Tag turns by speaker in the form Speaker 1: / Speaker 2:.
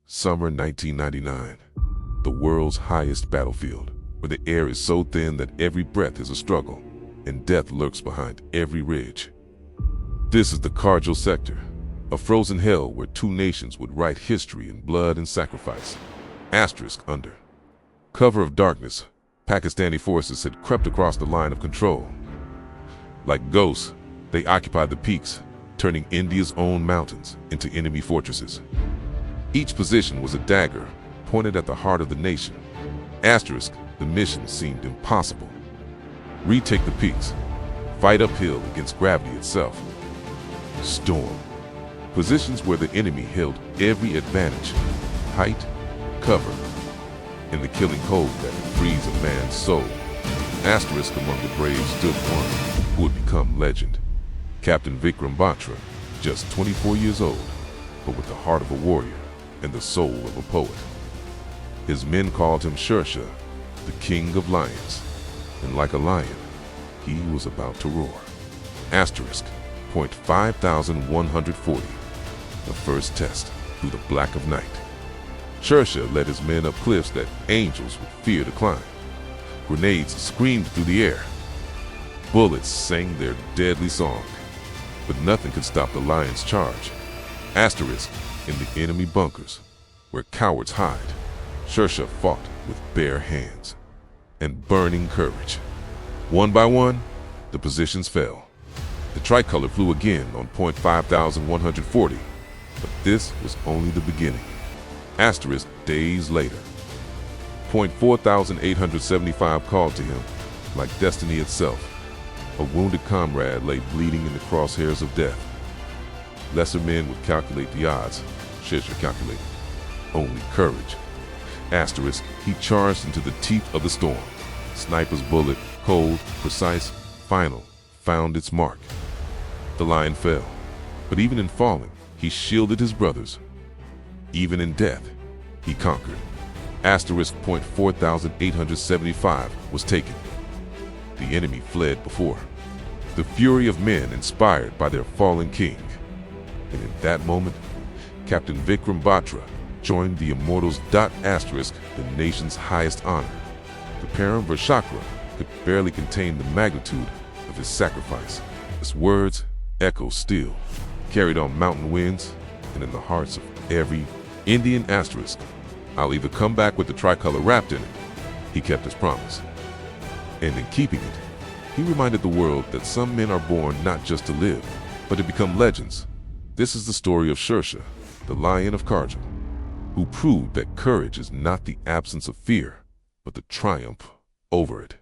Speaker 1: Summer 1999. The world's highest battlefield, where the air is so thin that every breath is a struggle, and death lurks behind every ridge. This is the Kargil sector, a frozen hell where two nations would write history in blood and sacrifice. Under cover of darkness, Pakistani forces had crept across the line of control. Like ghosts, they occupied the peaks, turning India's own mountains into enemy fortresses. Each position was a dagger pointed at the heart of the nation. The mission seemed impossible. Retake the peaks, fight uphill against gravity itself. Storm, positions where the enemy held every advantage, height, cover, and the killing cold that could freeze a man's soul. Among the brave stood one who would become legend. Captain Vikram Batra, just 24 years old, but with the heart of a warrior and the soul of a poet. His men called him Shershah, the king of lions, and like a lion, he was about to roar. Point 5140, the first test through the black of night. Shershah led his men up cliffs that angels would fear to climb. Grenades screamed through the air. Bullets sang their deadly song, but nothing could stop the lion's charge. In the enemy bunkers, where cowards hide, Shershah fought with bare hands and burning courage. One by one, the positions fell. The tricolor flew again on point 5140, but this was only the beginning. Days later, point 4875 called to him, like destiny itself. A wounded comrade lay bleeding in the crosshairs of death. Lesser men would calculate the odds. Shershah calculated only courage. He charged into the teeth of the storm. Sniper's bullet, cold, precise, final, found its mark. The lion fell, but even in falling, he shielded his brothers. Even in death, he conquered. Point 4875 was taken. The enemy fled before. The fury of men inspired by their fallen king. And in that moment, Captain Vikram Batra joined the immortals. The nation's highest honor. The Param could barely contain the magnitude of his sacrifice. His words echo still, carried on mountain winds and in the hearts of every Indian. I'll either come back with the tricolor wrapped in it. He kept his promise. And in keeping it, he reminded the world that some men are born not just to live, but to become legends. This is the story of Shershah, the Lion of Kargil, who proved that courage is not the absence of fear, but the triumph over it.